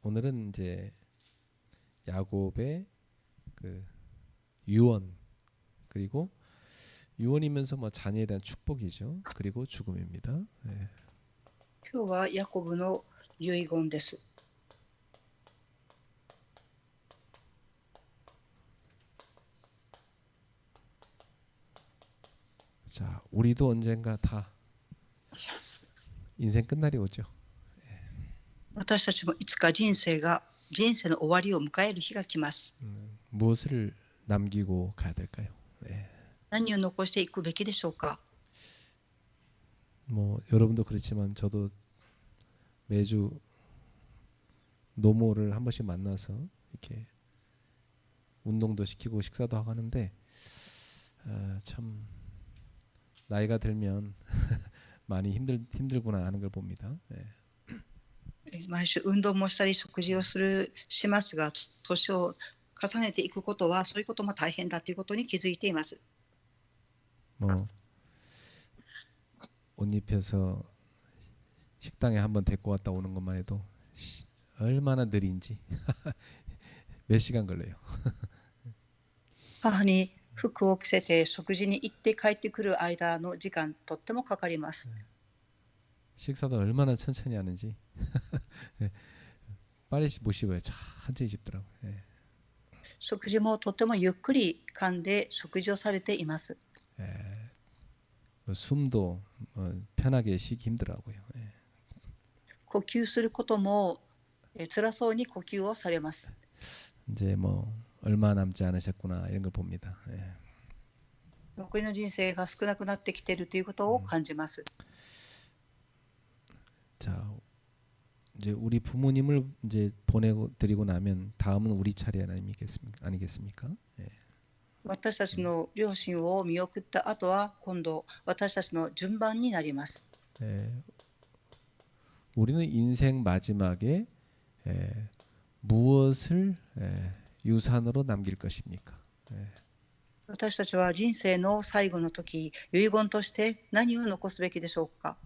오늘은 이제 야곱의 그 유언, 그리고 유언이면서 뭐 자녀에 대한 축복이죠. 그리고 죽음입니다. 예. 今日はヤコブの遺言です。 자, 우리도 언젠가 다 인생 끝날이 오죠. 私たちもいつか人生の終わりを迎える日が来ます。 무엇을 남기고 가야 될까요? 예. 何を残していくべきでしょうか。 뭐 여러분도 그렇지만 저도 매주 노모를 한 번씩 만나서 이렇게 운동도 시키고 식사도 하고 하는데 참 나이가 들면 많이 힘들구나 하는 걸 봅니다. 예. 毎週運動もしたり食事をしますが、年を重ねていくことはそういうことも大変だということに気づいています。 뭐 옷 입혀서 식당에 한번 데리고 갔다 오는 것만 해도 얼마나 느린지 몇 시간 걸려요. 母に服を着せて食事に行って帰ってくる間の時間とってもかかります。 식사도 얼마나 천천히 하는지 빨리 못 씹어요. 천천히 씹더라고요. 예. 食事もとてもゆっくり噛んで食事をされています。 숨도 편하게 쉬기 힘들어하고요. 예. 呼吸することも辛そうに呼吸をされます。 이제 뭐 얼마 남지 않으셨구나 이런 걸 봅니다. 예. 残りの人生が少なくなってきているということを感じます。 자, 이제 우리 부모님을 이제 보내고 드리고 나면 다음은 우리 차례 아니겠습니까? 예. 私たちの両親を見送った後は今度私たちの順番になります。 예. 우리는 인생 마지막에 무엇을 유산으로 남길 것입니까? 私たちは人生の最後の時、遺言として何を残すべきでしょうか。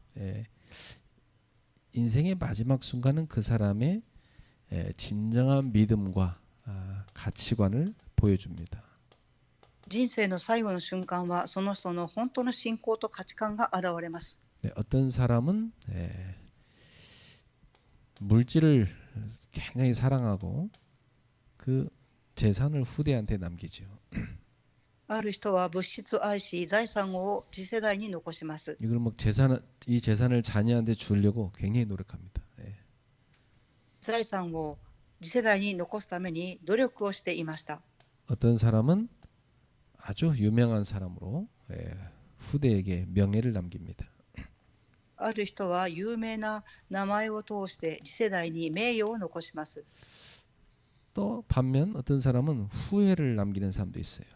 인생의 마지막 순간은 그 사람의 진정한 믿음과 가치관을 보여줍니다. 人生の最後の瞬間はその人の本当の信仰と価値観が現れます。 어떤 사람은 물질을 굉장히 사랑하고 그 재산을 후대한테 남기죠. ある人は物質を愛し財産を次世代に残します。 이걸 뭐 이 재산을 자녀한테 주려고 굉장히 노력합니다. 財産を次世代に残すために努力をしていました。 어떤 사람은 아주 유명한 사람으로 후대에게 명예를 남깁니다. ある人は有名な名前を通して次世代に名誉を残します。 또 반면 어떤 사람은 후회를 남기는 사람도 있어요.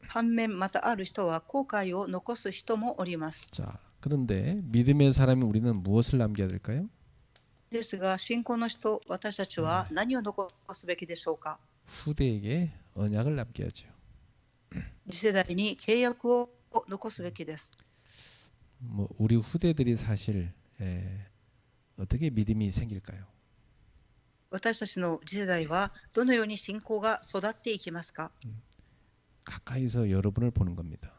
反面またある人は後悔を残す人もおります。 자, 그런데 믿음의 사람이 우리는 무엇을 남겨야 될까요? ですが信仰の人、私たちは何を残すべきでしょうか。 후대에게 언약을 남겨야죠. 次世代に契約を残すべきです。 뭐 우리 후대들이 사실 어떻게 믿음이 생길까요? 私たちの次世代はどのように信仰が育っていきますか。 가까이서 여러분을 보는 겁니다.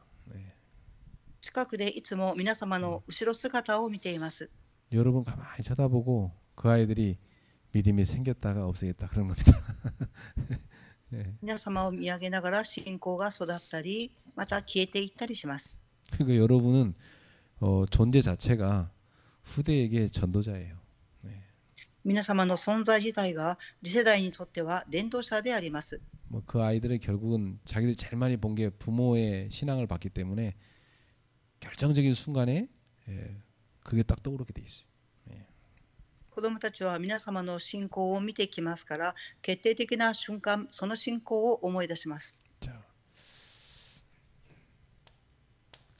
近くでいつも皆様の後ろ姿を見ています。 여러분 가만히 쳐다보고 그 아이들이 믿음이 생겼다가 없어졌다 그런 겁니다. 皆様を見上げながら信仰が育ったり、また消えていったりします。 그러니까 여러분은 존재 자체가 후대에게 전도자예요. 皆様の存在自体が次世代にとっては伝道者であります。 뭐 그 아이들은 결국은 자기들이 제일 많이 본 게 부모의 신앙을 받기 때문에 결정적인 순간에 그게 딱 떠오르게 돼 있어요. 子どもたちは皆様の信仰を見てきますから、決定的な瞬間、その信仰を思い出します。 자,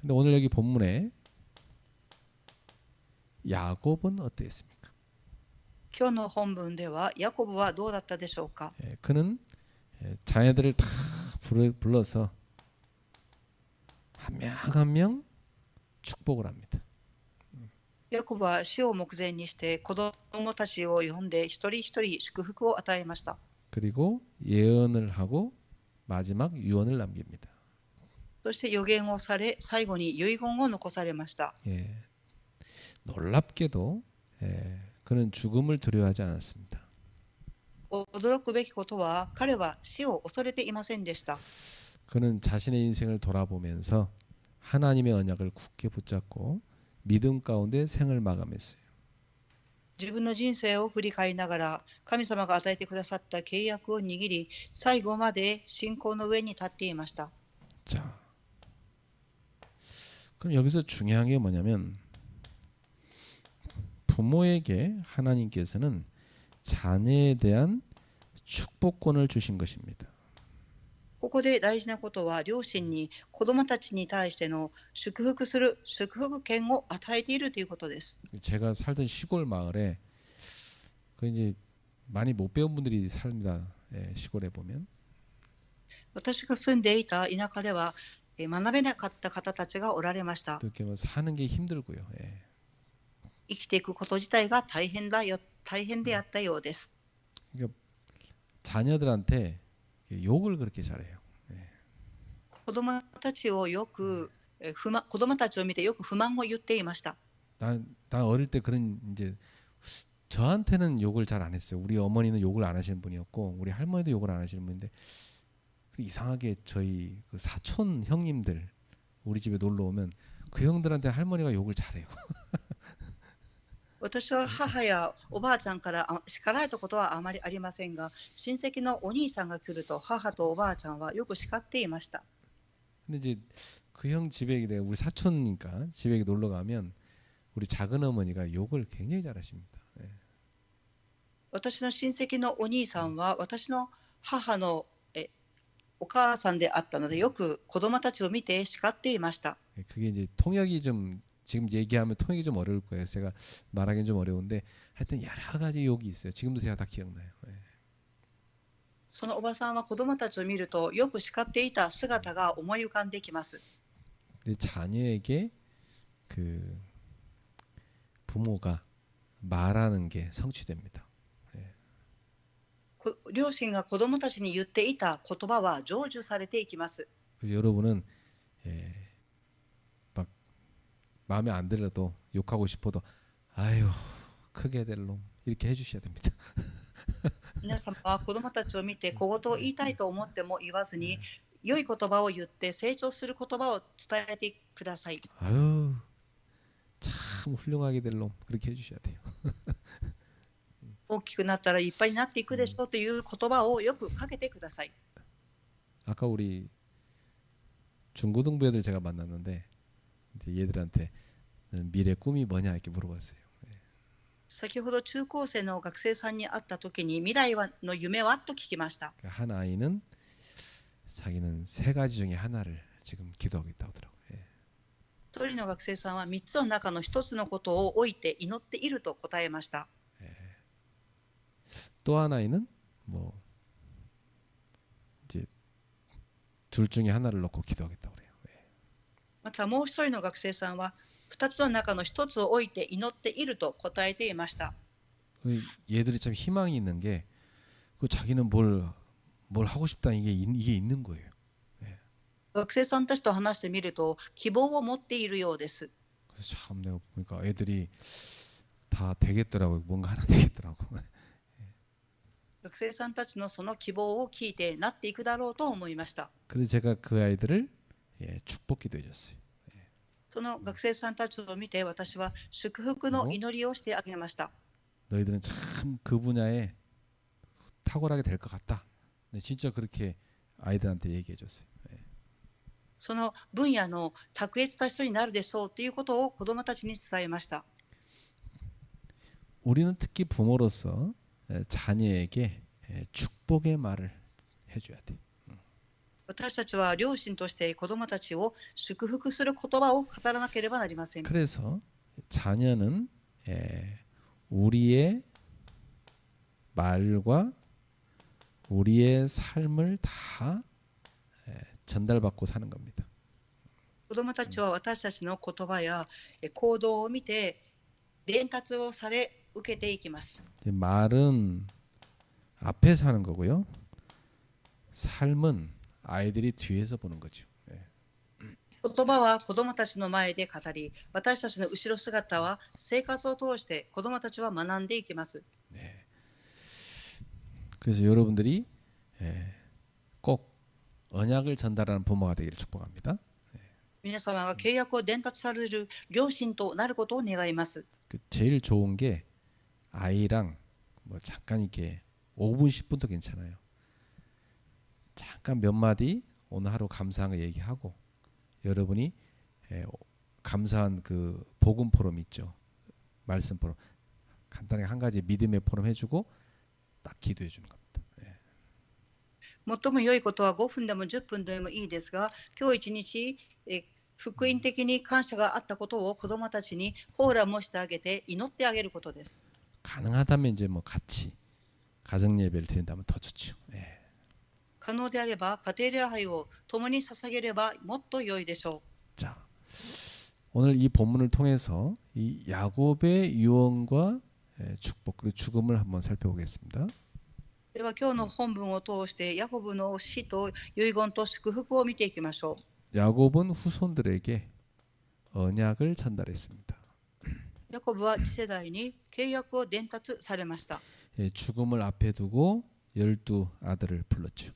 근데 오늘 여기 본문에 야곱은 어땠습니까? 今日の本文ではヤコブはどうだったでしょうか。 그는 자녀들을 다 불러서 한 명 한 명 축복을 합니다. ヤコブは死を目前にして子供たちを呼んで一人一人祝福を与えました。 그리고 예언을 하고 마지막 유언을 남깁니다. そして予言をされ、最後に遺言を残されました。 예, 놀랍게도 그는 죽음을 두려워하지 않았습니다. 驚くべきことは、彼は死を恐れていませんでした。 그는 자신의 인생을 돌아보면서 하나님의 언약을 굳게 붙잡고 믿음 가운데 생을 마감했어요. 自分の人生を振り返りながら、神様が与えてくださった契約を握り、最後まで信仰の上に立っていました。 자, 그럼 여기서 중요한 게 뭐냐면 부모에게 하나님께서는 자녀에 대한 축복권을 주신 것입니다. ここで大事なことは、両親に子供たちに対しての祝福する祝福権を与えているということです。 제가 살던 시골 마을에 그 이제 많이 못 배운 분들이 삽니다. 예, 시골에 보면 私が住んでいた田舎では、学べなかった方たちがおられました。 또 이렇게 뭐 사는 게 힘들고요. 예. 生きていくこと自体が大変であったようです。 그러니까 자녀들한테 욕을 그렇게 잘해요. 子供たちを見てよく不満を言っていました。 난 어릴 때 그런 이제 저한테는 욕을 잘 안 했어요. 우리 어머니는 욕을 안 하시는 분이었고 우리 할머니도 욕을 안 하시는 분인데 이상하게 저희 그 사촌 형님들 우리 집에 놀러 오면 그 형들한테 할머니가 욕을 잘해요. 私は母やおばあちゃんから叱られたことはあまりありませんが、親戚のお兄さんが来ると母とおばあちゃんはよく叱っていました。 근데 이제 그 형 집에 내가 우리 사촌이니까 집에 놀러 가면 우리 작은 어머니가 욕을 굉장히 잘하십니다. 예. 私の親戚のお兄さんは私の母のお母さんであったので、よく子供たちを見て叱っていました。 그게 이제 통역이 좀 지금 얘기하면 통역이 좀 어려울 거예요. 제가 말하기는 좀 어려운데 하여튼 여러 가지 욕이 있어요. 지금도 제가 다 기억나요. 예. そのおばさんは子供たちを見るとよく叱っていた姿が思い浮かんできます。 근데 자녀에게 그 부모가 말하는 게 성취됩니다. 両親が子供たちに言っていた言葉は成就されていきます。 그래서 여러분은 막 마음에 안 들어도 욕하고 싶어도 아유 크게 될 놈 이렇게 해주셔야 됩니다. 皆様は子供たちを見て小言を言いたいと思っても言わずに、良い言葉を言って成長する言葉を伝えてください。 아유 참 훌륭하게 될 놈 그렇게 해주셔야 돼요. 大きくなったらいっぱいになっていくでしょうという言葉をよくかけてください。 아까 우리 중고등부 애들 제가 만났는데 이제 얘들한테 미래 꿈이 뭐냐 이렇게 물어봤어요. 先ほど中高生の学生さんに会った時に、未来の夢はと聞きました。 한 아이는 자기는 세 가지 중에 하나를 지금 기도하고 있다고 하더라고요. 一人の学生さんは3つの中の1つのことを置いて祈っていると答えました。 또 한 아이는 뭐 이제 둘 중에 하나를 놓고 기도하겠다고 그래요. またもう一人の学生さんは2つの中の1つを置いて祈っていると答えていました。 얘들이 참 희망이 있는 게 그 자기는 뭘 하고 싶다 이게 있는 거예요. 学生さんたちと話してみると希望を持っているようです。 그래서 참 내가 보니까 애들이 다 되겠더라고요. 뭔가 하나 되겠더라고. 学生さんたちのその希望を聞いてなっていくだろうと思いました。 그래서 제가 그 아이들을 축복 기도해줬어요. その学生さんたちを見て私は祝福の祈りをしてあげました。 너희들은 참 그 분야에 탁월하게 될 것 같다. 진짜 그렇게 아이들한테 얘기해줬어요. その分野の卓越した人になるでしょうということを子どもたちに伝えました。 우리는 특히 부모로서 자녀에게 축복의 말을 해줘야 돼. 私たちは両親として子どもたちを祝福する言葉を語らなければなりません。 그래서 자녀는 우리의 말과 우리의 삶을 다 전달받고 사는 겁니다. 子どもたちは私たちの言葉や行動を見て伝達をされ受けていきます。 말은 앞에서 하는 거고요. 삶은 아이들이 뒤에서 보는 거죠. 言葉は子供たちの前で語り、私たちの後ろ姿は生活を通して子供たちは学んでいきます。 그래서 여러분들이 꼭 언약을 전달하는 부모가 되기를 축복합니다. 皆様が契約を伝達される両親となることを願います。 제일 좋은 게 아이랑 뭐 잠깐 이렇게 5분 10분도 괜찮아요. 잠깐 몇 마디 오늘 하루 감사한 거 얘기하고 여러분이 감사한 그 복음 포럼 있죠. 말씀 포럼 간단하게 한 가지 믿음의 포럼 해주고 딱 기도해 주는 겁니다. 最も良いことは5分でも10分でもいいですが、今日一日福音的に感謝があったことを子どもたちにフォーラムをしてあげて祈ってあげることです。 가능하다면 이제 뭐 같이 가정 예배를 드린다면 더 좋죠. 可能であれば家庭礼拝を共に捧げればもっと良いでしょう。 자, 오늘 이 본문을 통해서 이 야곱의 유언과 축복 그리고 죽음을 한번 살펴보겠습니다. では今日の本文を通してヤコブの死と遺言と祝福を見ていきましょう。 야곱은 후손들에게 언약을 전달했습니다. ヤコブは次世代に契約を伝達されました。 죽음을 앞에 두고 12 아들을 불렀죠.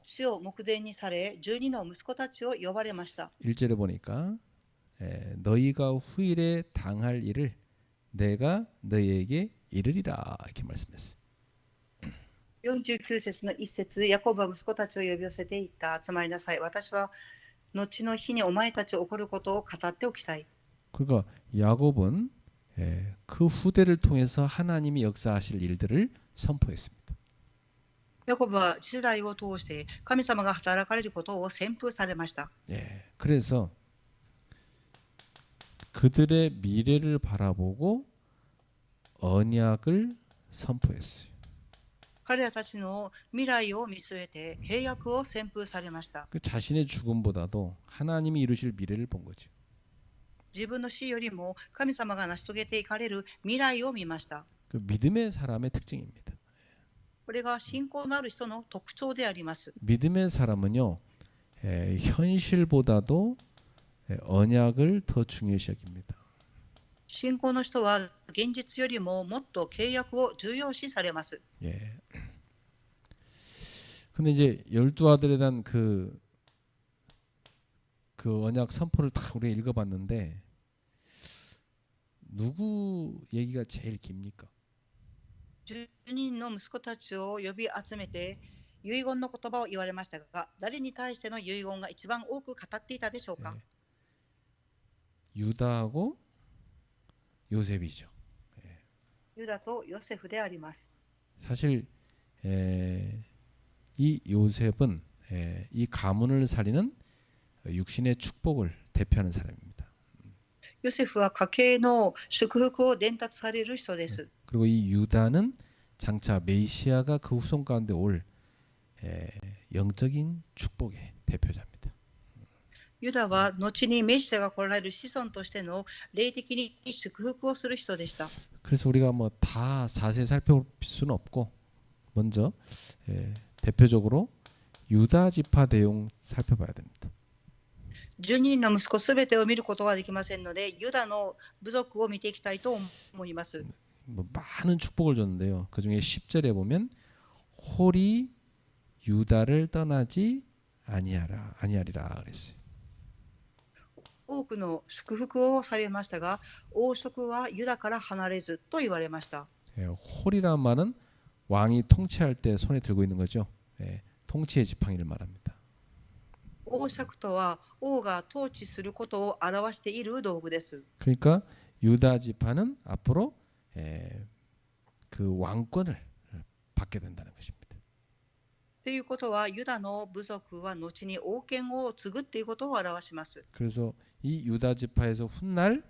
死を目前にされ、12の息子たちを呼ばれました。 1절에 보니까 너희가 후일에 당할 일을 내가 너희에게 이르리라 이렇게 말씀했어요. 49節の一節、ヤコブは息子たちを呼び寄せていった。集まりなさい。私は後の日にお前たち起こることを語っておきたい。 그러니까 야곱은 그 후대를 통해서 하나님이 역사하실 일들을 선포했습니다. ヤコブは次世代を通して神様が働かれることを宣布されました。 그래서 그들의 미래를 바라보고 언약을 선포했어요. 彼らたちの未来を見据えて契約を宣布されました。 그 자신의 죽음보다도 하나님이 이루실 미래를 본 거죠. 自分の死よりも神様が成し遂げていかれる未来を見ました。 그 믿음의 사람의 특징입니다. これが信仰のある人の特徴であります。 믿음의 사람은요, 현실보다도 언약을 더 중요시 여깁니다. 信仰の人は現実よりももっと契約を重要視されます。 근데 이제 12 아들에 대한 그 언약 선포를 다 우리가 읽어봤는데 누구 얘기가 제일 깁니까? 10人の息子たちを呼び集めて遺言の言葉を言われましたが、誰に対しての遺言が一番多く語っていたでしょうか。 유다하고 요셉이죠. ユダとヨセフであります。 사실 이 요셉은 이 가문을 살리는 육신의 축복을 대표하는 사람입니다. ヨセフは家系の祝福を伝達される人です。 그리고 이 유다는 장차 메시아가 그 후손 가운데 올 영적인 축복의 대표자입니다. ユダは後にメシアが来られる子孫としての霊的に祝福をする人でした。 그래서 우리가 뭐 다 자세히 살펴볼 수는 없고 먼저 대표적으로 유다 지파 내용 살펴봐야 됩니다. 12人の息子すべてを見ることはできませんので、ユダの部族を見ていきたいと思います。 뭐 많은 축복을 줬는데요. 그 중에 10절에 보면 홀이 유다를 떠나지 아니하리라 그랬어요. 多くの祝福をされましたが、王職はユダから離れずと言われました。 홀이란 말은 왕이 통치할 때 손에 들고 있는 거죠. 통치의 지팡이를 말합니다. 王爵とは王が統治することを表している道具です。 그러니까 유다 지파는 앞으로 그 왕권을 받게 된다는 것입니다. ということは、ユダの部族は後に王権を継ぐということを表します。 그래서 이 유다 지파에서 훗날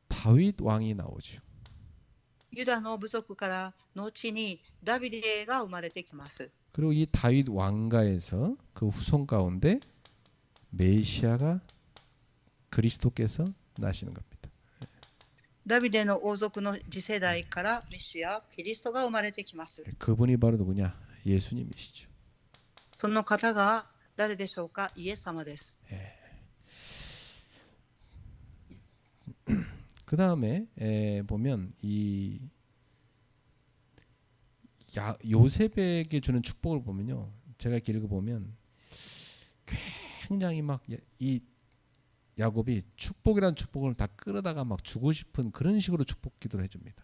다윗 왕이 나오죠. ユダの部族から後にダビデが生まれてきます。 그리고 이 다윗 왕가에서 그 후손 가운데 메시아가 그리스도께서 나시는 겁니다. ダビデの王族の次世代からメシア、キリストが生まれてきます。 그분이 바로 누구냐? 예수님이시죠. その方が誰でしょうか？イエス様です。 그 다음에 보면 이 요셉에게 주는 축복을 보면요, 제가 이렇게 읽어보면 굉장히 막 이 야곱이 축복이란 축복을 다 끌어다가 막 주고 싶은 그런 식으로 축복 기도를 해줍니다.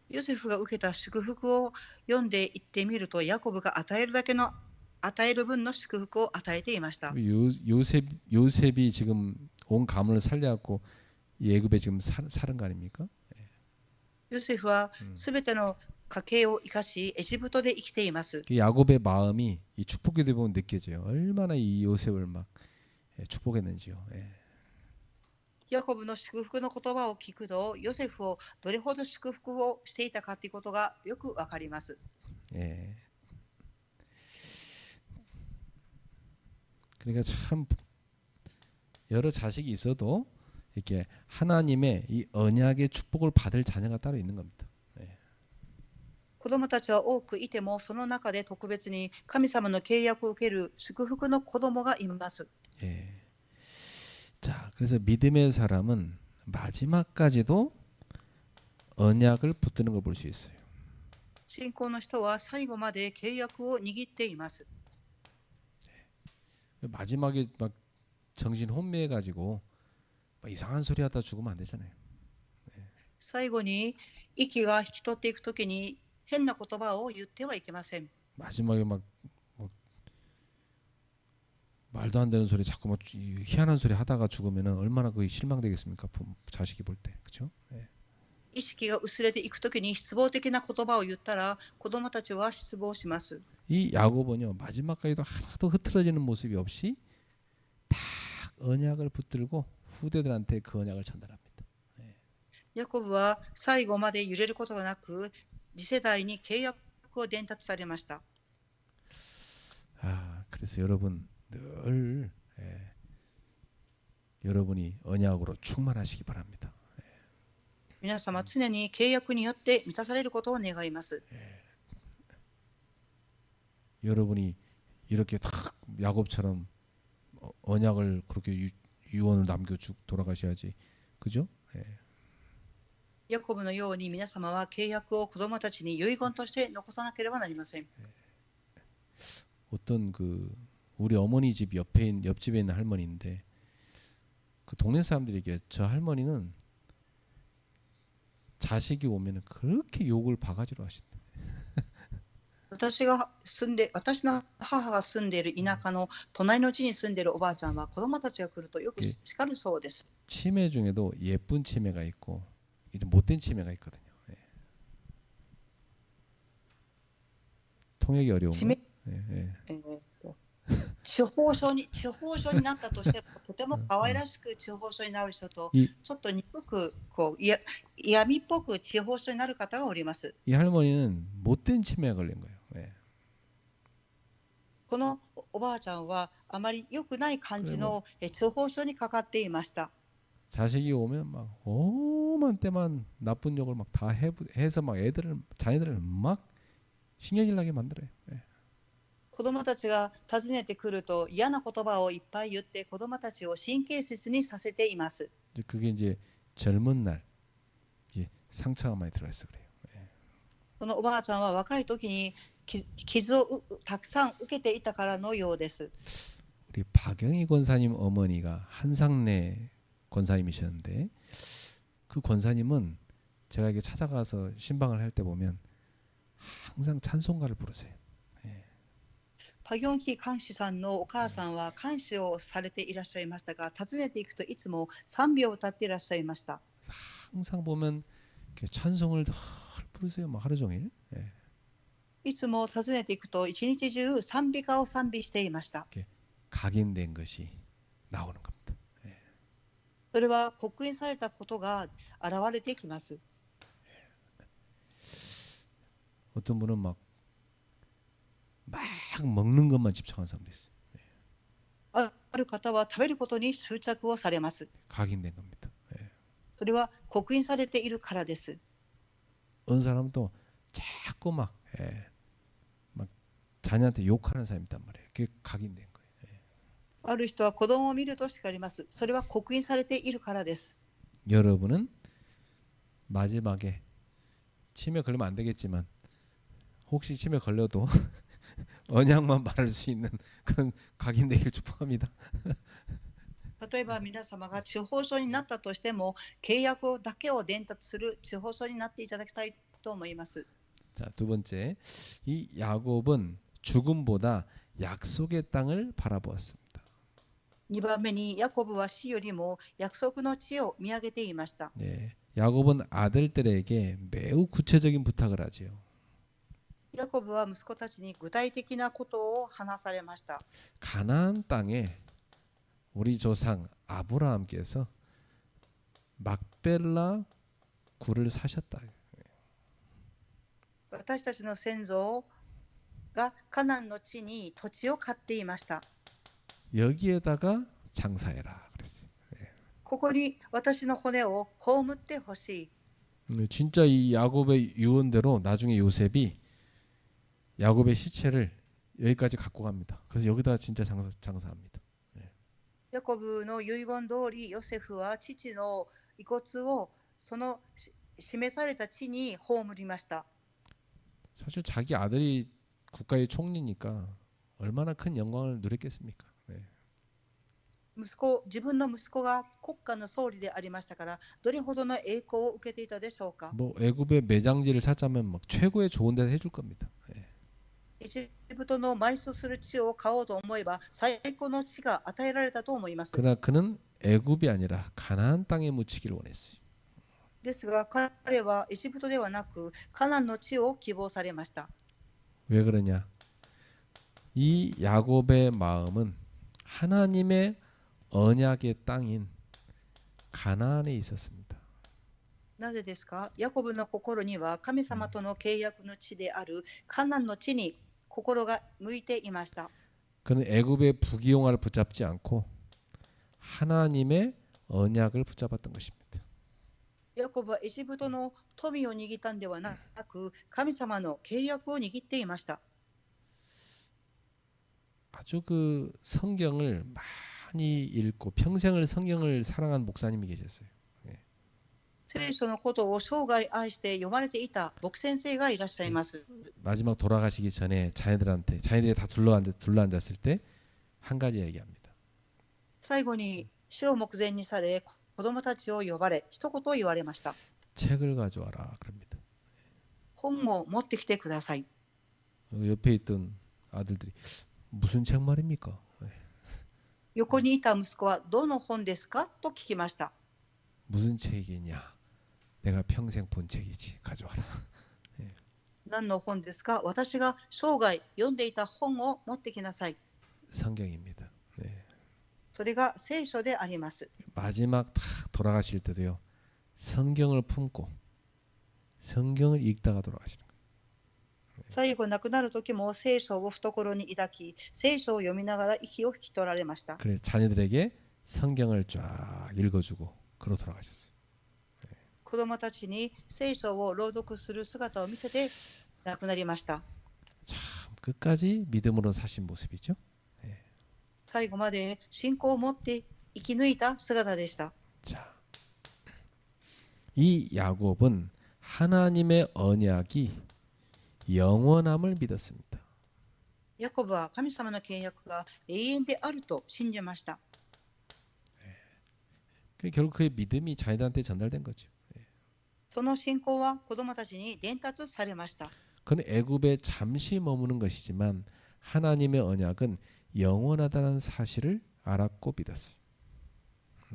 ヨセフが受けた祝福を読んでいってみると、ヤコブが与えるだけの与える分の祝福を与えていました。 요셉이 지금 온 가문을 살려갖고 예굽에 지금 사는 거 아닙니까? ヨセフはすべての家計を生かし、エジプトで生きています。 야곱의 마음이 이 축복 기도에 보면 느껴져요. 얼마나 이 요셉을 막 축복했는지요. ヤコブの祝福の言葉を聞くと、ヨセフをどれほど祝福をしていたかということがよくわかります。 그러니까 참 여러 자식이 있어도 이렇게 하나님의 이 언약의 축복을 받을 자녀가 따로 있는 겁니다. 子供たちは多くいても、その中で特別に神様の契約を受ける祝福の子供がいます。 자, 그래서 믿음의 사람은 마지막까지도 언약을 붙드는 걸 볼 수 있어요. 信仰の人は最後まで契約を握っています。 마지막에 막 정신 혼미해가지고 막 이상한 소리 하다 죽으면 안 되잖아요. 最後に息が引き取っていくときに変な言葉を言ってはいけません。 마지막에 막 말도 안 되는 소리 자꾸 막 희한한 소리 하다가 죽으면은 얼마나 그 실망되겠습니까? 자식이 볼 때, 그렇죠? 意識が薄れていくときに失望的な言葉を言ったら、子供たちは失望します。 이 야곱은요, 마지막까지도 하나도 흐트러지는 모습이 없이 딱 언약을 붙들고 후대들한테 그 언약을 전달합니다. ヤコブは最後まで揺れることがなく、次世代に契約を伝達されました。 그래서 여러분 늘 여러분이 언약으로 충만하시기 바랍니다. 皆様、常に契約によって満たされることを願います。 여러분이 이렇게 딱 야곱처럼 언약을 그렇게 유언을 남겨주고 돌아가셔야지, 그죠? ヤコブのように皆様は契約を子供たちに遺言として残さなければなりません。 어떤 우리 어머니 집 옆집에 있는 할머니인데, 그 동네 사람들이 얘기해. 저 할머니는 자식이 오면 그렇게 욕을 바가지로 하신다. 私の母が住んでいる田舎の隣の地に住んでいるおばあちゃんは、子供たちが来るとよく叱るそうです。 치매 중에도 예쁜 치매가 있고 이런 못된 치매가 있거든요. 통역이 어려운 거. 地方症になったとしても、とても可愛らしく地方症になる人と、ちょっと憎く嫌味っぽく地方症になる方がおります。 이 할머니는 못된 치매가 걸린 거예요. このおばあちゃんはあまり良くない感じの地方症にかかっていました。 자식이 오면 막 오만 때만 나쁜 욕을 막 다 해서 막 자녀들을 막 신경질 나게 만들어요. 子供たちが訪ねてくると嫌な言葉をいっぱい言って子供たちを神経質にさせています。 그게 이제 젊은 날 상처가 많이 들어 있어 그래요. このおばあちゃんは若い時に傷をたくさん受けていたからのようです。 우리 박영희 권사님 어머니가 한상래 권사님이셨는데, 그 권사님은 제가 이게 찾아가서 신방을 할 때 보면 항상 찬송가를 부르세요. パギョンヒ監視さんのお母さんは監視をされていらっしゃいましたが、訪ねていくといつも賛美を歌っていらっしゃいました。 항상 보면 찬송을 늘 부르세요. 막 하루 종일. いつも訪ねていくと一日中賛美歌を賛美していました。 각인된 것이 나오는 겁니다. それは刻印されたことが現れてきます。 어떤 분은 막 먹는 것만 집착하는 사람도 있어요. ある方は食べることに執着をされます。 각인된 겁니다. それは刻印されているからです。 어느 사람은 또 자꾸 막 자녀한테 욕하는 사람이 있단 말이에요. 그게 각인된 거예요. ある人は子供を見ると叱ります。それは刻印されているからです。 여러분은 마지막에 치매 걸리면 안 되겠지만 혹시 치매 걸려도 언약만 말할 수 있는 그런 각인되기를 축복합니다. 例えば皆様が地方症になったとしても、契約だけを伝達する地方症になっていただきたいと思います。 자, 두 번째, 이 야곱은 죽음보다 약속의 땅을 바라보았습니다. 2番目にヤコブは死よりも約束の地を見上げていました。 예, 야곱은 아들들에게 매우 구체적인 부탁을 하지요. ヤコブは息子たちに具体的なことを話されました。 가나안 땅에 우리 조상 아브라함께서 막벨라 굴을 사셨다. 私たちの先祖がカナンの地に土地を買っていました。 여기에다가 장사해라 그랬어요. ここに私の骨を葬ってほしい。 진짜 이 야곱의 유언대로 나중에 요셉이 야곱의 시체를 여기까지 갖고 갑니다. 그래서 여기다 진짜 장사합니다. ヤコブの遺言通り、ヨセフは父の遺骨をその示された地に葬りました。 사실 자기 아들이 국가의 총리니까 얼마나 큰 영광을 누렸겠습니까? 自分の息子が国家の総理でありましたから、どれほどの栄光を受けていたでしょうか。 뭐 애굽의 매장지를 찾자면 막 최고의 좋은 데를 해줄 겁니다. エジプトの埋葬する地を買おうと思えば最高の地が与えられたと思います。 그러나 그는 애굽이 아니라 가나안 땅에 묻히기를 원했어요. ですが彼はエジプトではなくカナンの地を希望されました。 왜 그러냐? 이 야곱의 마음은 하나님의 언약의 땅인 가나안에 있었습니다. なぜですか。ヤコブの心には神様との契約の地であるカナンの地に心が向いていました。 그는 애굽의 부귀영화를 붙잡지 않고 하나님의 언약을 붙잡았던 것입니다. ヤコブはエジプトの富を握ったんではなく、神様の契約を握っていました。 아주 그 성경을 많이 읽고 평생을 성경을 사랑한 목사님이 계셨어요. 聖書のことを生涯愛して読まれていた牧先生がいらっしゃいます。 마지막 돌아가시기 전에 자녀들이 다 둘러앉았을 때 한 가지 얘기합니다. 最後に死を目前にされ、子供たちを呼ばれ、一言言われました。 책을 가져와라 그럽니다. 本を持ってきてください。 옆에 있던 아들들이 무슨 책 말입니까? 横にいた息子はどの本ですかと聞きました。 무슨 책이냐? 내가 평생 본 책이지. 가져와라. 何の本ですか。私が生涯読んでいた本を持ってきなさい。 성경입니다. 네. それが聖書であります。 마지막 다 돌아가실 때도요. 성경을 품고 성경을 읽다가 돌아가시는 거예요. 最後亡くなる時も聖書を懐に抱き、聖書を読みながら息を引き取られました。 그래 자녀들에게 성경을 쫙 읽어주고 그러 돌아가셨어요. 子供たちに聖書を朗読する姿を見せて亡くなりました。 참 끝까지 믿음으로 사신 모습이죠. 最後まで信仰を持って生き抜いた姿でした。 자, 이 야곱은 하나님의 언약이 영원함을 믿었습니다. ヤコブは神様の契約が永遠であると信じました。 결국 그의 믿음이 자녀들한테 전달된 거죠. その信仰は子供たちに伝達されました。 그는 애굽에 잠시 머무는 것이지만 하나님의 언약은 영원하다는 사실을 알았고 믿었어요.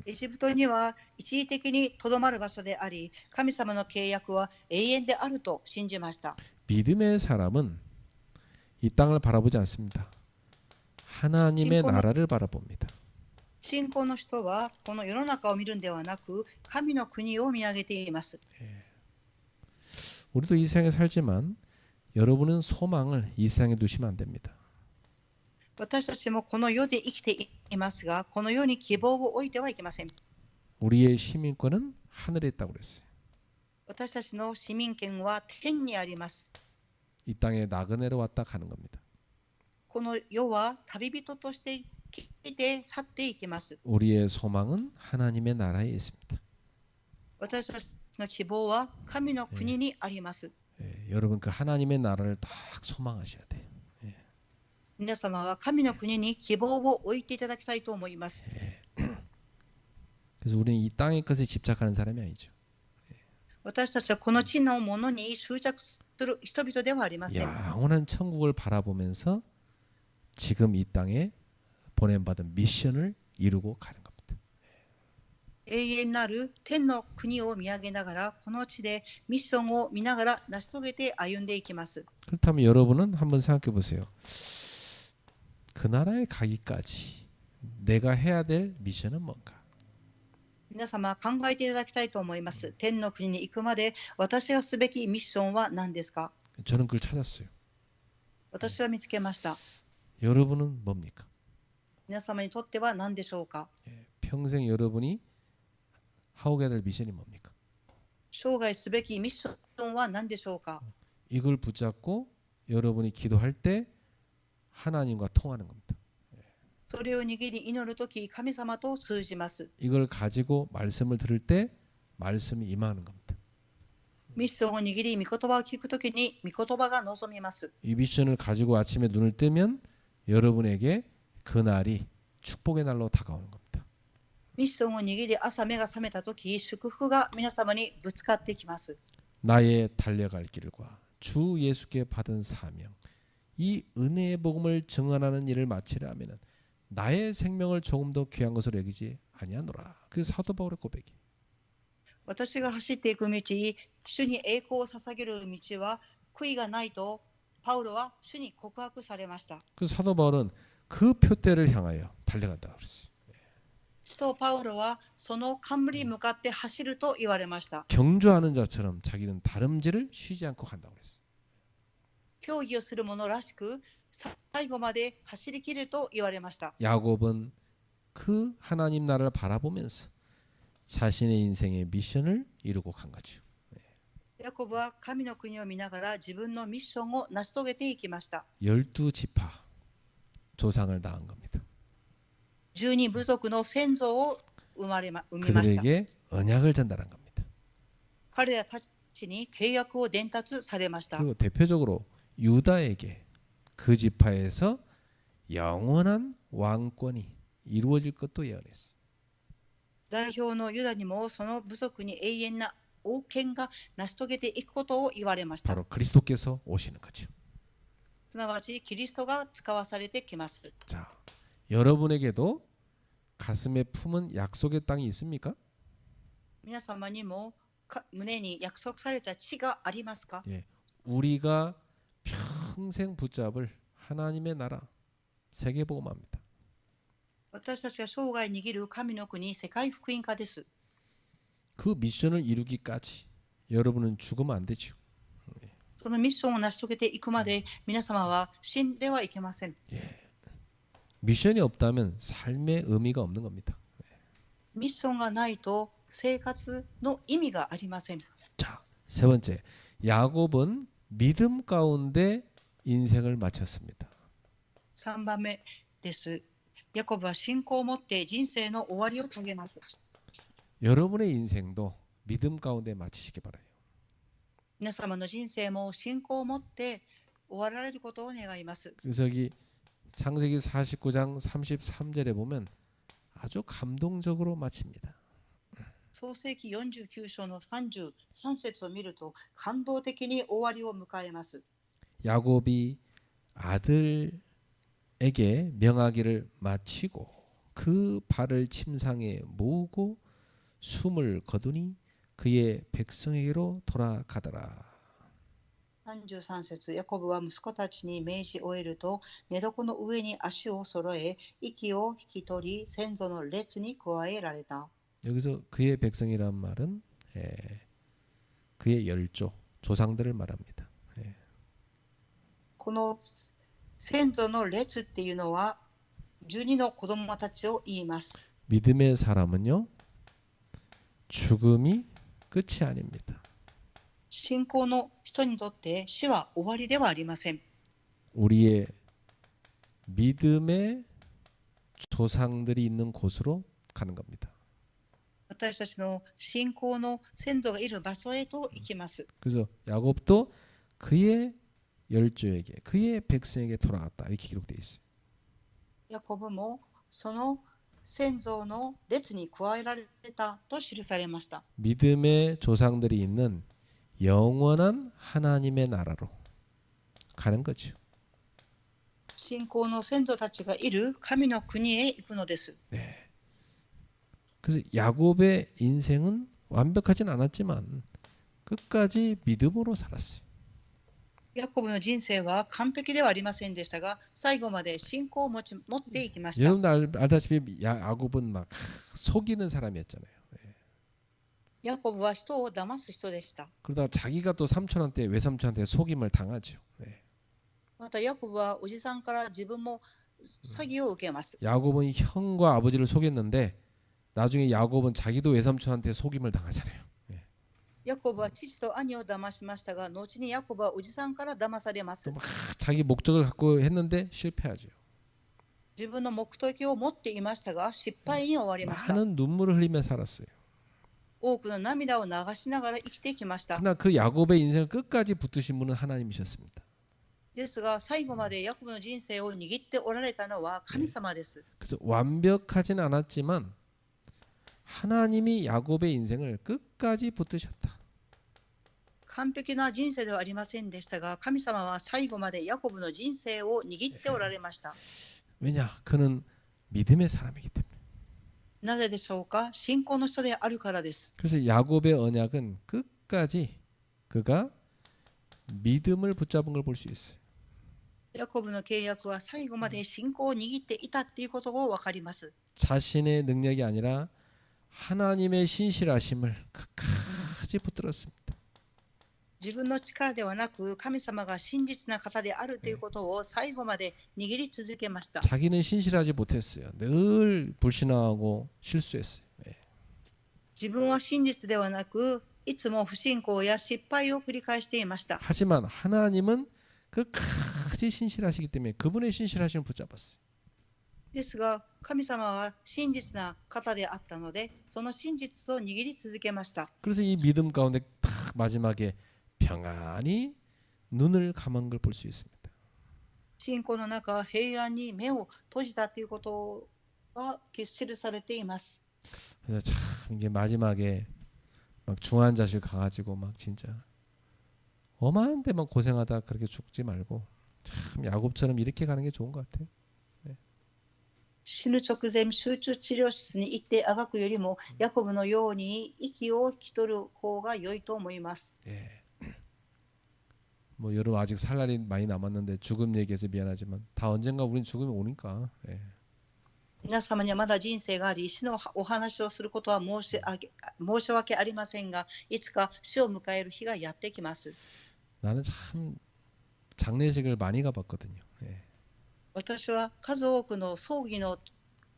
エジプトには一時的にとどまる場所であり、神様の契約は永遠であると信じました。 믿음의 사람은 이 땅을 바라보지 않습니다. 하나님의 나라를 바라봅니다. 信仰の人はこの世の中を見るんではなく、神の国を見上げています。 우리도 이 세상에 살지만 여러분은 소망을 이 세상에 두시면 안 됩니다. 私たちもこの世で生きていますが、この世に希望を置いてはいけません。 우리의 시민권은 하늘에 있다고 그랬어요. 私たちの市民権は天にあります。 이 땅에 나그네로 왔다 가는 겁니다. この世は旅人として来て去っていきます。 우리의 소망은 하나님의 나라에 있습니다. 私たちの希望は神の国にあります。 여러분 그 하나님의 나라를 딱 소망하셔야 돼요. 皆様は神の国に希望を置いていただきたいと思います。 그래서 우리는 이 땅의 것에 집착하는 사람이 아니죠. 私たちはこの地のものに執着する人々ではありません。 영원한 천국을 바라보면서 지금 이 땅에 보냄받은 미션을 이루고 가는 겁니다. 永遠なる天の国を見上げながら、この地でミッションを見ながら成し遂げて歩んでいきます。 그렇다면 여러분은 한번 생각해 보세요. 그 나라에 가기까지 내가 해야 될 미션은 뭔가? 皆様考えていただきたいと思います。天の国に行くまで私がすべきミッションは何ですか？ 저는 그걸 찾았어요. 私は見つけました。 여러분은 뭡니까? 皆様にとっては何でしょうか？ 평생 여러분이 하고 가야 될 미션이 뭡니까? 生涯すべきミッションは何でしょうか？ 이걸 붙잡고 여러분이 기도할 때 하나님과 통하는 겁니다. それを握り祈るとき、神様と通じます。 이걸 가지고 말씀을 들을 때 말씀이 임하는 겁니다. ミッションを握り、御言葉を聞くときに御言葉が望みます。 이 미션을 가지고 아침에 눈을 뜨면 여러분에게 그 날이 축복의 날로 다가오는 겁니다. ミッションを握り、朝目が覚めたとき、祝福が皆様にぶつかってきます。 나의 달려갈 길과 주 예수께 받은 사명, 이 은혜의 복음을 증언하는 일을 마치려 하면은 나의 생명을 조금 더 귀한 것으로 여기지 아니하노라. 그 사도 바울의 고백이. 私が走っていく道、主に栄光を捧げる道は悔いがないとパウロは主に告白されました。 그 사도 바울은 그 표대를 향하여 달려간다고 그랬어요. 使徒パウロはその冠に向かって走ると言われました。 경주하는 자처럼 자기는 다름질을 쉬지 않고 간다고 그랬어요. 競技をする者らしく最後まで走り切ると言われました。 야곱은 그 하나님 나라를 바라보면서 자신의 인생의 미션을 이루고 간 거죠. ヤコブは神の国を見ながら自分のミッションを成し遂げていきました。 12지파 조상을 낳은 겁니다. 12部族の先祖を生みました。 그들에게 언약을 전달한 겁니다. 彼らたちに契約を伝達されました。 그리고 대표적으로 유다에게 그 지파에서 영원한 왕권이 이루어질 것도 예언했어요. 代表のユダにもその部族に永遠な王権が成し遂げていくことを言われました。 바로 그리스도께서 오시는 거죠. すなわちキリストが使わされてきます。 자, 여러분에게도 가슴에 품은 약속의 땅이 있습니까? 皆様にも胸に約束された地がありますか？ 예, 우리가 평생 붙잡을 하나님의 나라 세계복음화입니다. 私たちが生涯握る神の国世界福音化です。 그 미션을 이루기까지 여러분은 죽으면 안 되죠. そのミッションを成し遂げていくまで皆様は死んではいけません。 미션이 없다면 삶의 의미가 없는 겁니다. ミッションがないと生活の意味がありません。 자, 세 번째, 야곱은 믿음 가운데 인생을 마쳤습니다. 3番目です。ヤコブは信仰を持って人生の終わりを遂げます。 여러분의 인생도 믿음 가운데 마치시기 바라요. 皆様の人生も信仰を持って終わられることを願います。 그래서 여기 창세기 49장 33절에 보면 아주 감동적으로 마칩니다. 創世記49章の33節を見ると感動的に終わりを迎えます。 야곱이 아들에게 명하기를 마치고 그 발을 침상에 모으고 숨을 거두니 그의 백성에게로 돌아가더라. 33節、ヤコブは息子たちに命じ終えると、寝床の上に足を揃え、息を引き取り、先祖の列に加えられた。 여기서 그의 백성이란 말은 그의 열조, 조상들을 말합니다. この先祖の列っていうのは、12の子供たちを言います。 믿음의 사람은요, 죽음이 끝이 아닙니다. 信仰の人にとって死は終わりではありません。 우리의 믿음의 조상들이 있는 곳으로 가는 겁니다. 私たちの信仰の先祖がいる場所へと行きます。 그래서 야곱도 그의 열조에게 그의 백성에게 돌아갔다 이렇게 기록되어 있어요. ヤコブもその先祖の列に加えられたと記されました。 믿음의 조상들이 있는 영원한 하나님의 나라로 가는 거죠. 信仰の先祖たちがいる神の国へ行くのです。 네. 그래서 야곱의 인생은 완벽하진 않았지만 끝까지 믿음으로 살았어요. ヤコブの人生は完璧ではありませんでしたが、最後まで信仰を持っていきました。 여러분들 알다시피 야곱은 막 속이는 사람이었잖아요. ヤコブは人を騙す人でした。 그러다가 자기가 또 삼촌한테 외삼촌한테 속임을 당하죠. またヤコブはおじさんから自分も詐欺を受けます。 야곱은 형과 아버지를 속였는데 나중에 야곱은 자기도 외삼촌한테 속임을 당하잖아요. ヤコブは父と兄を騙しましたが、後にヤコブはおじさんから騙されます。 막 자기 목적을 갖고 했는데 실패하죠. 自分の目的を持っていましたが、失敗に終わりました。 많은 눈물을 흘리며 살았어요. 多くの涙を流しながら生きてきました。 그러나 그 야곱의 인생을 끝까지 붙드신 분은 하나님이셨습니다. ですが、最後までヤコブの人生を握っておられたのは神様です。 그래서 완벽하진 않았지만 하나님이 야곱의 인생을 끝까지 붙드셨다. 完璧な人生ではありませんでしたが、神様は最後までヤコブの人生を握っておられました。 왜냐? 그는 믿음의 사람이기 때문에. なぜでしょうか？信仰の人であるからです。 그래서 야곱의 언약은 끝까지 그가 믿음을 붙잡은 걸 볼 수 있어요. ヤコブの契約は最後まで信仰を握っていたっていうことを分かります。 자신의 능력이 아니라 하나님의 신실하심을 끝까지 붙들었습니다. 自分の力ではなく、神様が真実な方であるということを最後まで握り続けました。 자기는 신실하지 못했어요. 늘 불신앙하고 실수했어요. 自分は真実ではなく、いつも不信仰や失敗を繰り返していました。 하지만 하나님은 끝까지 신실하시기 때문에 그분의 신실하심을 붙잡았어요. ですが、神様は真実な方であったので、その真実を握り続けました。 그래서 이 믿음 가운데 딱 마지막에 평안히 눈을 감은 걸 볼 수 있습니다. 信仰の中、平安に目を閉じたということが記されています。 그래서 참 이게 마지막에 막 중환자실 가가지고 막 진짜 어마한 데만 고생하다 그렇게 죽지 말고 참 야곱처럼 이렇게 가는 게 좋은 것 같아요. 死ぬ直前、集中治療室に行ってあがくよりも、ヤコブのように息を引き取る方が良いと思います。 예. 뭐 여러분 아직 살 날이 많이 남았는데 죽음 얘기해서 미안하지만 다 언젠가 우린 죽음이 오니까. 예. 皆様にはまだ人生があり、死のお話をすることは申し訳ありませんが、いつか死を迎える日がやってきます。 나는 참 장례식을 많이 가봤거든요. 예. 私は数多くの葬儀の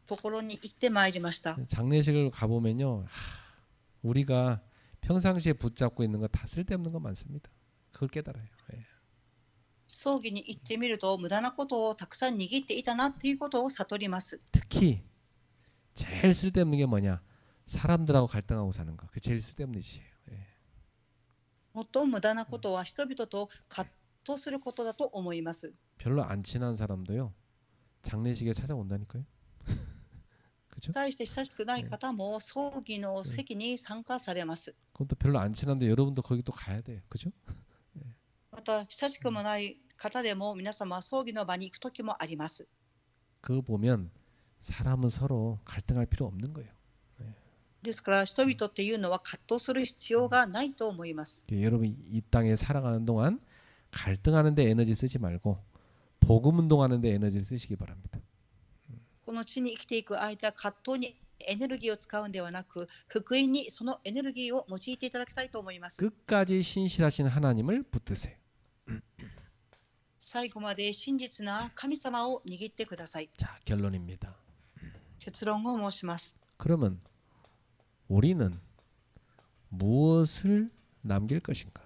ところに行ってまいりました。 장례식을 가보면요, 우리가 평상시에 붙잡고 있는 거 다 쓸데없는 거 많습니다. 그걸 깨달아요. 예. 葬儀に行ってみると、無駄なことをたくさん握っていたなということを悟ります。 특히 제일 쓸데없는 게 뭐냐? 사람들하고 갈등하고 사는 거. 그게 제일 쓸데없는 짓이에요. 예. 最も無駄なことは人々と葛藤することだと思います。 별로 안 친한 사람도요, 장례식에 찾아온다니까요. 그죠? 対して親しくない方も葬儀の席に参加されます。 그건 또 별로 안 친한데 여러분도 거기 또 가야 돼요. 그죠? また親しくもない方でも皆様は葬儀の場に行く時もあります。 그거 보면 사람은 서로 갈등할 필요 없는 거예요. ですから人々っていうのは葛藤する必要がないと思います。 여러분 이 땅에 살아가는 동안 갈등하는 데 에너지 쓰지 말고 복음 운동하는 데 에너지를 쓰시기 바랍니다. この地に生きていく間、葛藤にエネルギーを使うんではなく、福音にそのエネルギーを用いていただきたいと思います。 끝까지 신실하신 하나님을 붙드세요. 最後まで真実な神様を握ってください。 자, 결론입니다. 結論を申します。 그러면 우리는 무엇을 남길 것인가?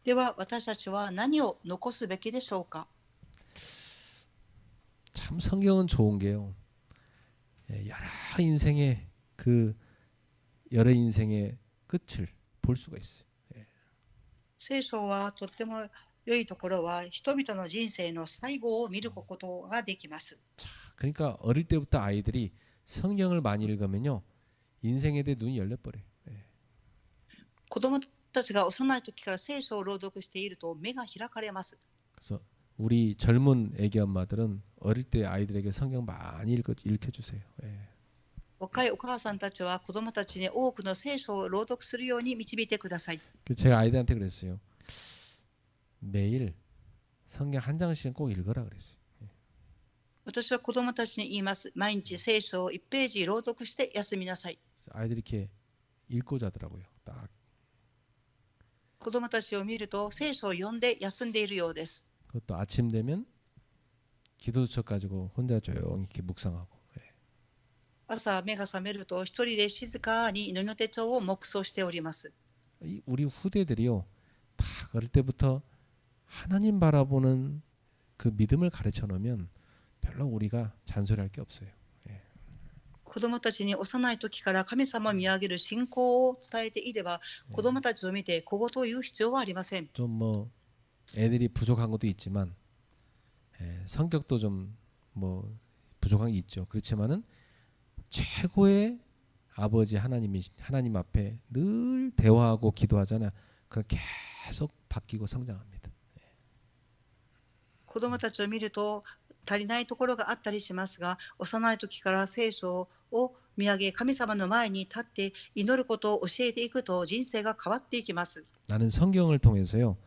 では私たちは何を残すべきでしょうか。 참 성경은 좋은 게요. 여러 인생의 여러 인생의 끝을 볼 수가 있어요. 聖書はとっても良いところは人々の人生の最後を見ることができます。 그러니까 어릴 때부터 아이들이 성경을 많이 읽으면요, 인생에 대해 눈이 열려버려요. 子供たちが幼い時から聖書を朗読していると目が開かれます。 그래서 우리 젊은 애기 엄마들은 어릴 때 아이들에게 성경 많이 읽혀주세요. 若いお母さんたちは子供たちに多くの聖書を朗読するように導いてください。 제가 아이들한테 그랬어요. 매일 성경 한 장씩은 꼭 읽어라 그랬어요. 私は子供たちに言います。毎日聖書を1ページ朗読して休みなさい。 아이들이 이렇게 읽고 자더라고요. 딱. 子供たちを見ると聖書を読んで休んでいるようです。 그것도 아침 되면 기도수첩 가지고 혼자 조용히 이렇게 묵상하고. 朝目が覚めると一人で静かに祈りの手帳を黙想しております。 우리 후대들이요, 다 어릴 때부터 하나님 바라보는 그 믿음을 가르쳐 놓으면 별로 우리가 잔소리할 게 없어요. 子供たちに幼い時から神様を見上げる信仰を伝えていれば、子供たちを見て小言を言う必要はありません。 좀 뭐 애들이 부족한 것도 있지만, 성격도 좀 뭐 부족한 게 있죠. 그렇지만은 최고의 아버지 하나님 앞에 늘 대화하고 기도하잖아요. 그럼 계속 바뀌고 성장합니다. 子供たちを見ると足りないところがあったりしますが、幼い時から聖書を見上げ、神様の前に立って祈ることを教えていくと人生が変わっていきます。 나는 성경을 통해서요,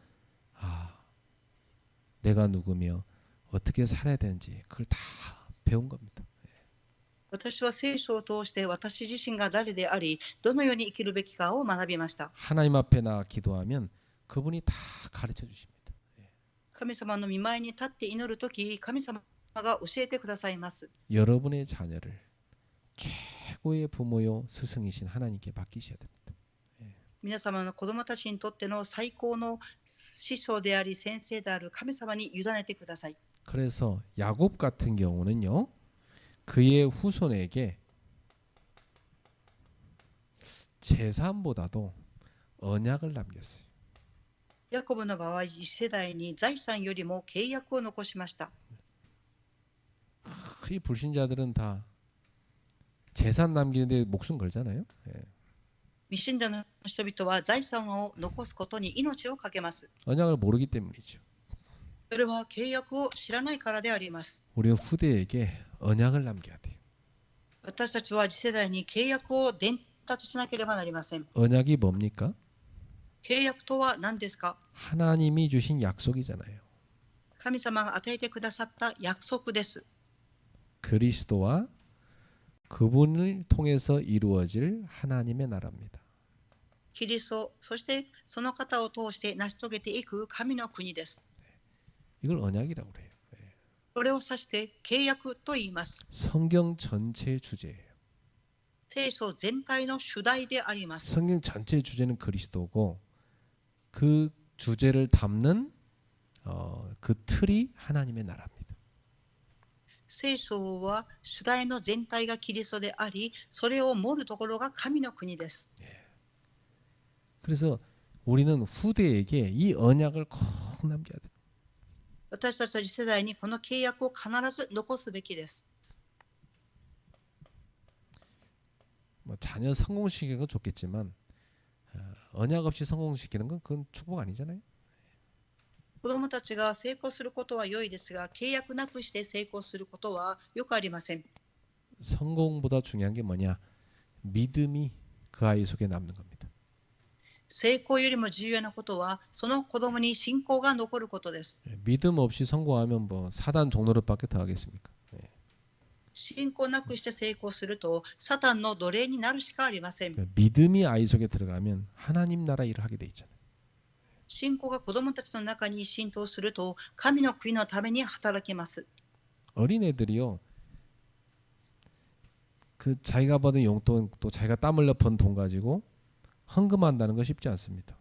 내가 누구며 어떻게 살아야 되는지 그걸 다 배운 겁니다. 私は聖書を通して私自身が誰であり、どのように生きるべきかを学びました。 하나님 앞에 나가 기도하면 그분이 다 가르쳐 주십니다. 神様の御前に立って祈るとき、神様が教えてくださいます。 여러분의 자녀를 최고의 부모요 스승이신 하나님께 맡기셔야 됩니다. 皆様の子供たちにとっての最高の師匠であり先生である神様に委ねてください。 그래서 야곱 같은 경우는요, 그의 후손에게 재산보다도 언약을 남겼어요. ヤコブの場合、次世代に財産よりも契約を残しました。 이 불신자들은 다 재산 남기는데 목숨 걸잖아요. 未信者の人々は財産を残すことに命をかけます。 언약을 모르기 때문이죠. それは契約を知らないからであります。 우리 후대에게 언약을 남겨야 돼요. 私たちは次世代に契約を伝達しなければなりません。 언약이 뭡니까? 契約とは何ですか？ 하나님이 주신 약속이잖아요. 神様が与えてくださった約束です。 그리스도와 그분을 통해서 이루어질 하나님의 나라입니다. キリスト、そしてその方を通して成し遂げていく神の国です。 이걸 언약이라고 그래요. これを指して契約と言います。 성경 전체의 주제예요. 聖書全体の主題であります。 성경 전체의 주제는 그리스도고, 그 주제를 담는 그 틀이 하나님의 나라입니다. 聖書は主題の全体がキリストであり、それを守るところが神の国です。 그래서 우리는 후대에게 이 언약을 꼭 남겨야 돼요. 私たちは次世代にこの契約を必ず残すべきです。 뭐 자녀 성공시키는 건 좋겠지만 언약 없이 성공시키는 건 그건 축복 아니잖아요. 子供たちが成功することは良いですが、契約なくして成功することはよくありません。 성공보다 중요한 게 뭐냐? 믿음이 그 아이 속에 남는 겁니다. 成功よりも重要なことは、その子供に信仰が残ることです。 믿음 없이 성공하면 뭐 사단 종노릇밖에 더 하겠습니까? 信仰なくして成功すると、サタンの奴隷になるしかありません。 믿음이 아이 속에 들어가면 하나님 나라 일을 하게 돼 있잖아요. 信仰が子供たちの中に浸透すると、神の国のために働きます。 어린애들이요, 그 자기가 받은 용돈 또 자기가 땀 흘려 번 돈 가지고 헌금한다는 거 쉽지 않습니다.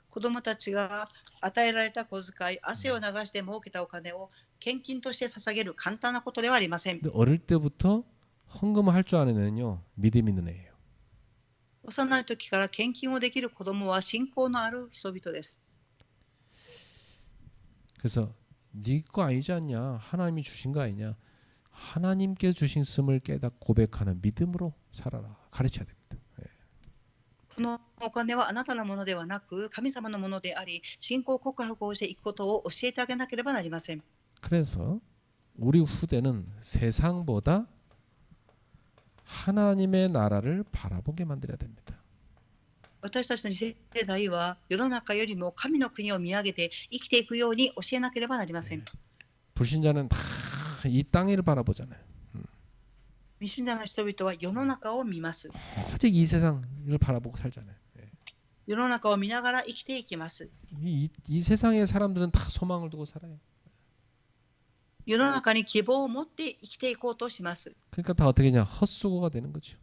子供たちが与えられた小遣い、汗を流して儲けたお金を献金として捧げる簡単なことではありません。 근데 어릴 때부터 헌금을 할 줄 아는 애는요, 믿음이 있는 애예요. 幼い時から献金をできる子供は信仰のある人々です。 그래서 네 거 아니지 않냐? 하나님이 주신 거 아니냐? 하나님께 주신 씀을 깨닫고 고백하는 믿음으로 살아라. 가르쳐야 됩니다. このお金はあなたのものではなく神様のものであり、信仰告白をしていくことを教えてあげなければなりません。 그래서 우리 후대는 세상보다 하나님의 나라를 바라보게 만들어야 됩니다. 私たちの次世代は世の中よりも神の国を見上げて生きていくように教えなければなりません。 불신자는 다 이 땅을 바라보잖아요. 未信者の人々は世の中を見ます。 오직 이 세상을 바라보고 살잖아요. 世の中を見ながら生きていきます。 이 세상의 사람들은 다 소망을 두고 살아요. 世の中に希望を持って生きていこうとします。 그러니까 다 어떻게 냐 헛수고가 되는 거죠.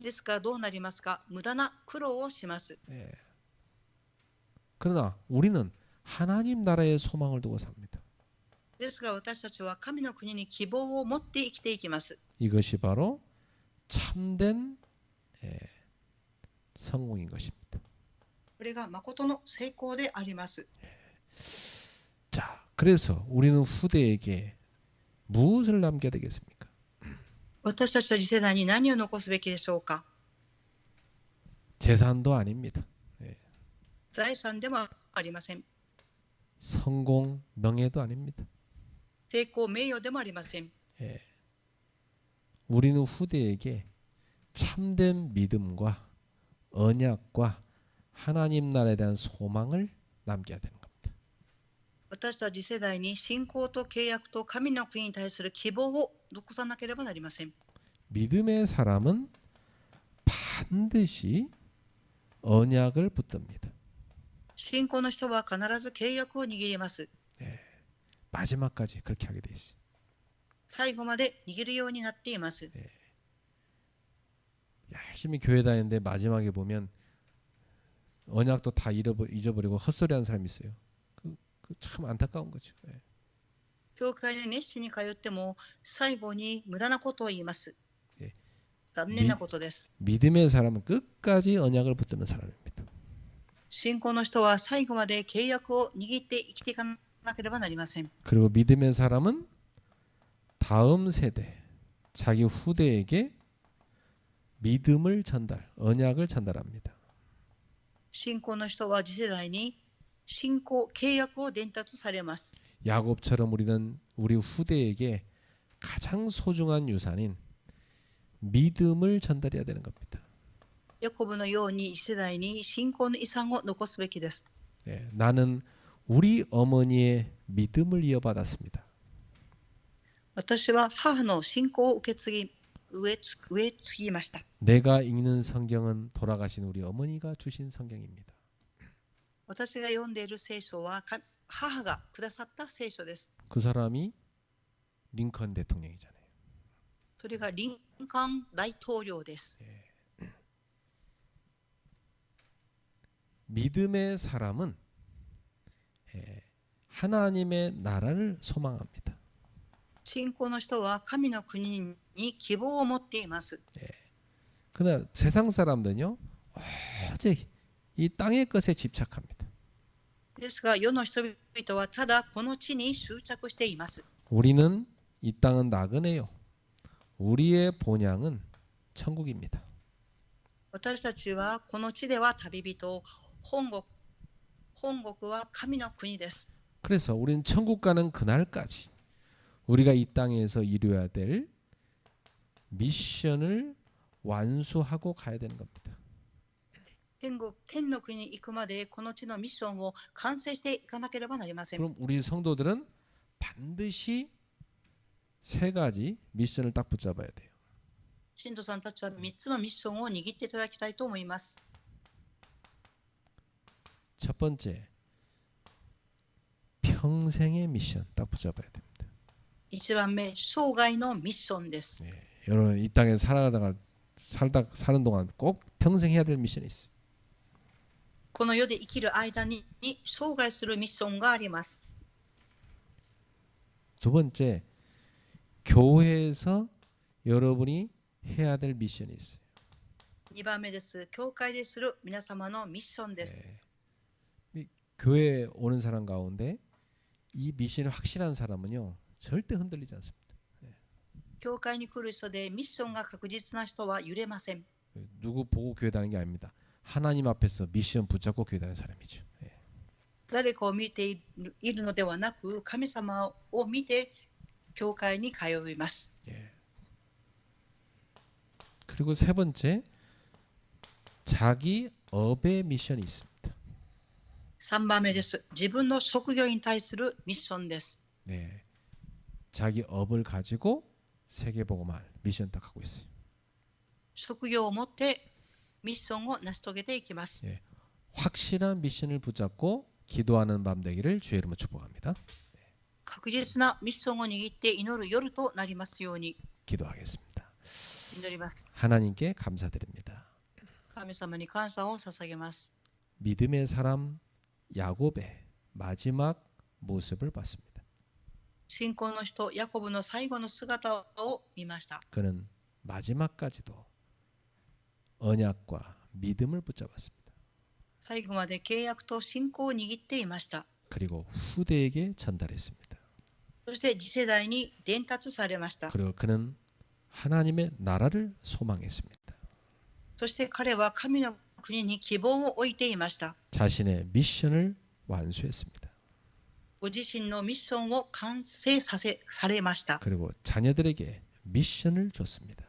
ですからどうなりますか？無駄な苦労をします。 그러나 우리는 하나님 나라의 소망을 두고 삽니다. ですが私たちは神の国に希望を持って生きていきます。 이것이 바로 참된 성공인 것입니다. これが誠の成功であります。 자, 그래서 우리는 후대에게 무엇을 남겨야 되겠습니까? 私たちの次世代に何を残すべきでしょうか？ 재산도 아닙니다. 財産でもありません。 성공, 명예도 아닙니다. 成功、名誉でもありません。 우리는 후대에게 참된 믿음과 언약과 하나님 나라에 대한 소망을 남겨야 되는 겁니다. 私たち次世代に信仰と契約と神の国に対する希望を残さなければなりません。 믿음의 사람은 반드시 언약을 붙듭니다. 信仰の人は必ず契約を握ります。 마지막까지 그렇게 하게 돼 있어요. 最後まで握るようになっています。 열심히 교회 다니는데 마지막에 보면 언약도 다 잊어버리고 헛소리하는 사람이 있어요. 참 안타까운 거죠. 教会に熱心に通っても最後に無駄なことを言います。残念なことです。 믿음의 사람은 끝까지 언약을 붙드는 사람입니다. 信仰の人は最後まで契約を握って生きていかなければなりません。 그리고 믿음의 사람은 다음 세대, 자기 후대에게 믿음을 언약을 전달합니다. 信仰の人は次世代に信仰、契約を伝達されます。 야곱처럼 우리는 우리 후대에게 가장 소중한 유산인 믿음을 전달해야 되는 겁니다. ヤコブのように次世代に信仰の遺産を残すべきです。 나는 우리 어머니의 믿음을 이어받았습니다. 私は母の信仰を受え継ぎました。 내가 읽는 성경은 돌아가신 우리 어머니가 주신 성경입니다. 私が読んでいる聖書は母がくださった聖書です。 그 사람이 링컨 대통령이잖아요. それがリンカン大統領です。 믿음의 사람은 하나님의 나라를 소망합니다. 信仰の人は神の国に希望を持っています。 그러나 세상 사람들은요, 오직 이 땅의 것에 집착합니다. ですが世の人々はただこの地に執着しています。 우리는 이 땅은 나그네요. 우리의 본향은 천국입니다. 私たちはこの地では旅人、本国は神の国です。 그래서 우리는 천국 가는 그날까지 우리가 이 땅에서 이루어야 될 미션을 완수하고 가야 되는 겁니다. 天の国に行くまでこの地のミッションを完成していかなければなりません。 그럼 우리 성도들은 반드시 세 가지 미션을 딱 붙잡아야 돼요. 信徒さんたちは3つのミッションを握っていただきたいと思います。 첫 번째, 평생의 미션 딱 붙잡아야 됩니다. 1番目、生涯のミッションです。 여러분 이 땅에 살아가다가 사는 동안 꼭 평생 해야 될 미션이 있어요. この世で生きる間に生涯するミッションがあります。 두 번째, 교회에서 여러분이 해야 될 미션이 있어요. 2番目です。教会でする皆様のミッションです。 이 교회 오는 사람 가운데 이 미션이 확실한 사람은요 절대 흔들리지 않습니다. 教会に来る人でミッションが確実な人は揺れません。 누구 보고 교회 다니는 게 아닙니다. 하나님 앞에서 미션 붙잡고 교회 다니는 사람이죠. 誰かを見ているのではなく、神様を見て教会に通います。 그리고 세 번째, 자기 업의 미션이 있습니다. 3番目です。自分の職業に対するミッションです。 네, 자기 업을 가지고 세계복음할 미션 딱 하고 있어요. 職業を持ってミッションを成し遂げていきます。 확실한 미션을 붙잡고 기도하는 밤 되기를 주의 이름으로 축복합니다. 確実なミッションを握って祈る夜となりますように 기도하겠습니다. 祈ります。 하나님께 감사드립니다. 神様に感謝を捧げます。 믿음의 사람 야곱의 마지막 모습을 봤습니다. 信仰の人ヤコブの最後の姿を見ました。 그는 마지막까지도 언약과 믿음을 붙잡았습니다. 最後まで契約と信仰を握っていました。 그리고 후대에게 전달했습니다. そして次世代に伝達されました。 그리고 그는 하나님의 나라를 소망했습니다. そして彼は神の国に希望を置いていました。 자신의 미션을 완수했습니다. ご自身のミッションを完成されました。 그리고 자녀들에게 미션을 줬습니다.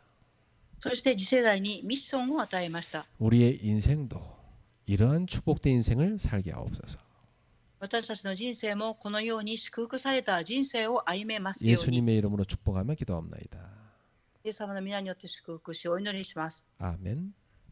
そして次世代にミッションを与えました。 우리의 인생도 이러한 축복된 인생을 살게 하옵소서. 私たちの人生もこのように祝福された人生を歩めますように。 예수님의 이름으로 축복하며 기도합니다. イエス様の皆によって祝福しお祈りします。 아멘.